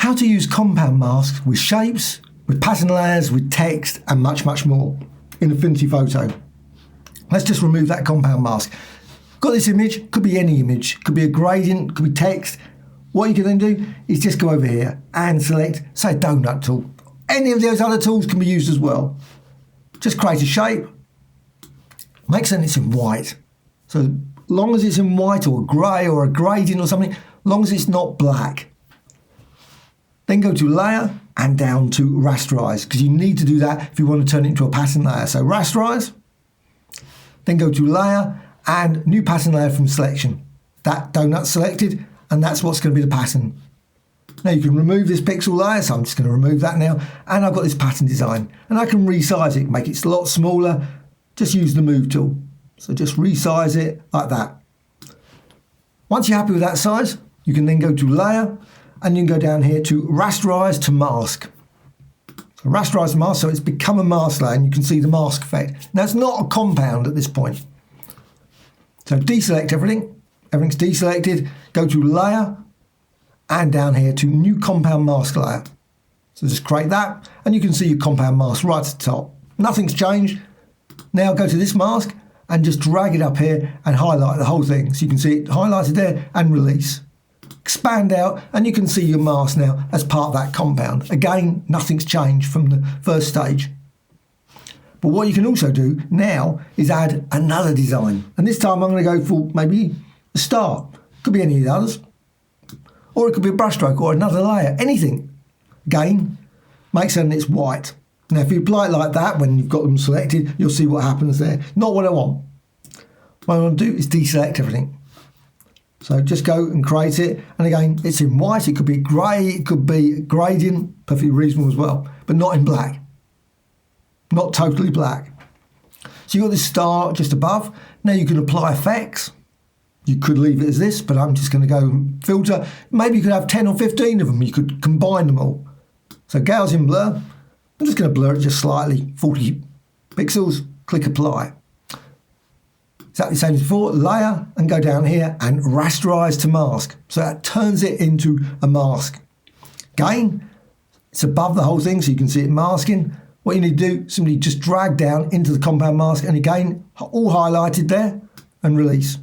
How to use compound masks with shapes, with pattern layers, with text, and much, much more in Affinity Photo. Let's just remove that compound mask. Got this image, could be any image, could be a gradient, could be text. What you can then do is just go over here and select, say, donut tool. Any of those other tools can be used as well. Just create a shape, make certain it's in white. So long as it's in white or grey or a gradient or something, long as it's not black. Then go to Layer and down to Rasterize, because you need to do that if you want to turn it into a pattern layer. So Rasterize, then go to Layer and New Pattern Layer from Selection. That donut selected, and that's what's going to be the pattern. Now you can remove this pixel layer, so I'm just going to remove that now, and I've got this pattern design. And I can resize it, make it a lot smaller, just use the Move tool. So just resize it like that. Once you're happy with that size, you can then go to Layer, and you can go down here to Rasterize to Mask. So Rasterize to Mask, so it's become a mask layer, and you can see the mask effect. Now it's not a compound at this point. So deselect everything, everything's deselected, go to Layer, and down here to New Compound Mask Layer. So just create that, and you can see your compound mask right at the top. Nothing's changed. Now go to this mask, and just drag it up here, and highlight the whole thing. So you can see it highlighted there, and release. Expand out, and you can see your mask now as part of that compound. Again, nothing's changed from the first stage. But what you can also do now is add another design. And this time I'm going to go for maybe a star. Could be any of the others. Or it could be a brushstroke or another layer, anything. Again, make certain it's white. Now if you apply it like that, when you've got them selected, you'll see what happens there. Not what I want. What I want to do is deselect everything. So just go and create it. And again, it's in white, it could be grey, it could be gradient, perfectly reasonable as well, but not in black. Not totally black. So you've got this star just above. Now you can apply effects. You could leave it as this, but I'm just going to go and filter. Maybe you could have 10 or 15 of them. You could combine them all. So Gaussian blur. I'm just going to blur it just slightly, 40 pixels. Click apply. Exactly the same as before, Layer, and go down here and Rasterize to Mask. So that turns it into a mask. Again, it's above the whole thing, so you can see it masking. What you need to do, simply just drag down into the compound mask, and again, all highlighted there, and release.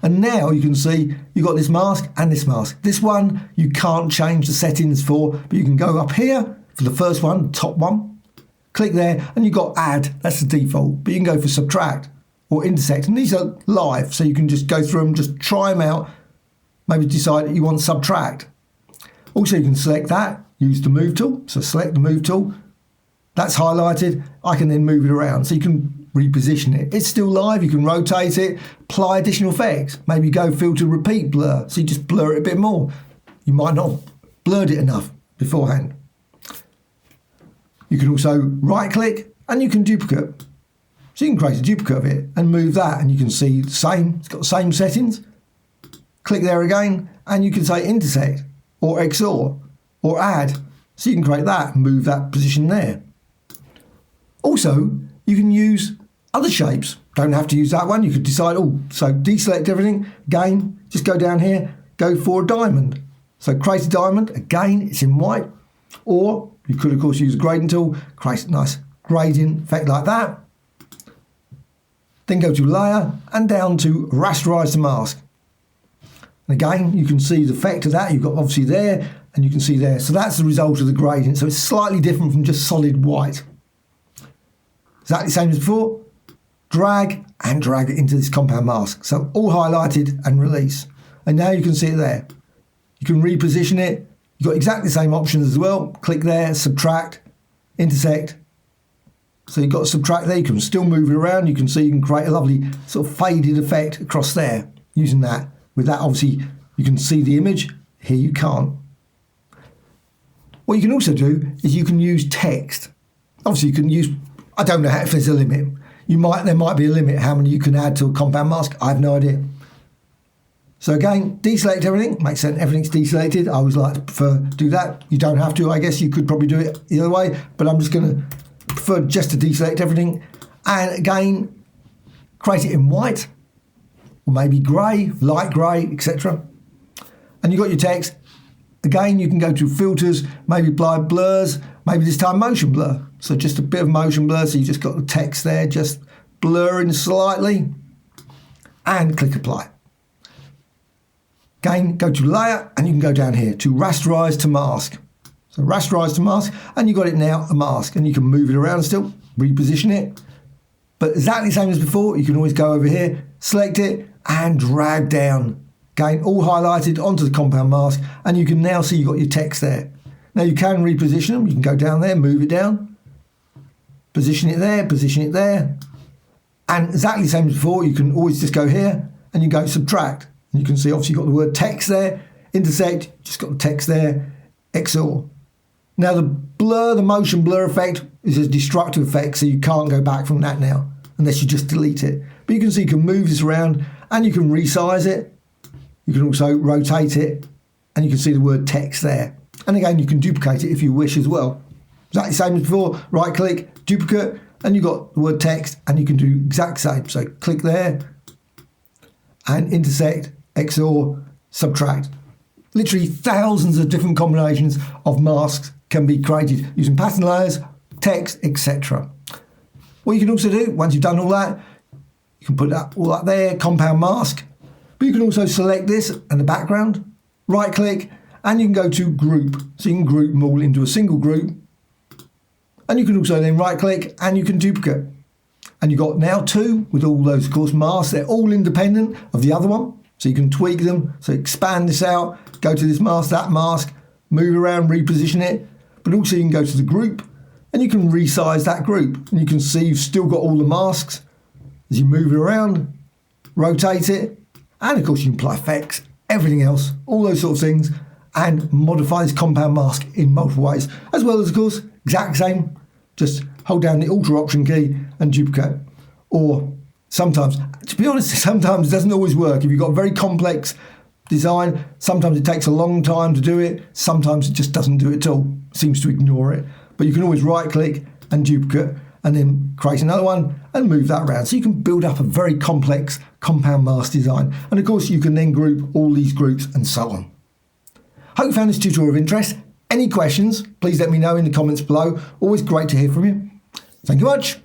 And now you can see you've got this mask and this mask. This one, you can't change the settings for, but you can go up here for the first one, top one, click there, and you've got Add, that's the default, but you can go for Subtract or Intersect, and these are live, so you can just go through them, just try them out, maybe decide that you want Subtract. Also, you can select that, use the Move tool, so select the Move tool, that's highlighted, I can then move it around, so you can reposition it. It's still live, you can rotate it, apply additional effects, maybe go filter repeat blur, so you just blur it a bit more. You might not have blurred it enough beforehand. You can also right click and you can duplicate. So you can create a duplicate of it and move that, and you can see the same, it's got the same settings. Click there again, and you can say intersect or XOR or add. So you can create that and move that position there. Also, you can use other shapes. Don't have to use that one. You could decide, so deselect everything. Again, just go down here, go for a diamond. So create a diamond. Again, it's in white. Or you could, of course, use a gradient tool, create a nice gradient effect like that. Then go to Layer and down to Rasterize the Mask. And again, you can see the effect of that. You've got obviously there, and you can see there. So that's the result of the gradient. So it's slightly different from just solid white. Exactly the same as before. Drag and drag it into this compound mask. So all highlighted and release. And now you can see it there. You can reposition it. You've got exactly the same options as well. Click there, subtract, intersect. So you've got to subtract there. You can still move it around. You can see you can create a lovely sort of faded effect across there using that. With that, obviously, you can see the image. Here you can't. What you can also do is you can use text. Obviously, you can use, I don't know if there's a limit. There might be a limit how many you can add to a compound mask. I have no idea. So again, deselect everything. Makes sense, everything's deselected. I always like to prefer to do that. You don't have to, I guess you could probably do it either way, but I'm just going to prefer just to deselect everything. And again, create it in white, or maybe grey, light grey, etc. And you've got your text. Again, you can go to filters, maybe apply blurs, maybe this time motion blur. So just a bit of motion blur, so you just got the text there, just blurring slightly, and click apply. Again, go to layer, and you can go down here to rasterize to mask. So rasterize to mask, and you've got it now a mask, and you can move it around still, reposition it. But exactly the same as before, you can always go over here, select it, and drag down. Again, all highlighted onto the compound mask, and you can now see you've got your text there. Now you can reposition them, you can go down there, move it down, position it there, and exactly the same as before, you can always just go here, and you go subtract. And you can see obviously you've got the word text there, intersect, just got the text there, XOR. Now the blur, the motion blur effect is a destructive effect, so you can't go back from that now, unless you just delete it. But you can see you can move this around, and you can resize it. You can also rotate it, and you can see the word text there. And again, you can duplicate it if you wish as well. Exactly the same as before, right click, duplicate, and you've got the word text, and you can do exact same. So click there, and intersect, XOR, subtract. Literally thousands of different combinations of masks can be created using pattern layers, text, etc. What you can also do, once you've done all that, you can put that all up there, compound mask. But you can also select this and the background, right click, and you can go to group. So you can group them all into a single group. And you can also then right click and you can duplicate. And you've got now two with all those, of course, masks. They're all independent of the other one. So you can tweak them. So expand this out, go to this mask, that mask, move around, reposition it. But also you can go to the group and you can resize that group. And you can see you've still got all the masks as you move it around, rotate it. And of course you can apply effects, everything else, all those sort of things, and modify this compound mask in multiple ways. As well as, of course, exact same, just hold down the Alt or Option key and duplicate. Or sometimes, to be honest, sometimes it doesn't always work. If you've got a very complex design, sometimes it takes a long time to do it. Sometimes it just doesn't do it at all, seems to ignore it. But you can always right click and duplicate, and then create another one and move that around. So you can build up a very complex compound mask design. And of course, you can then group all these groups and so on. Hope you found this tutorial of interest. Any questions, please let me know in the comments below. Always great to hear from you. Thank you much.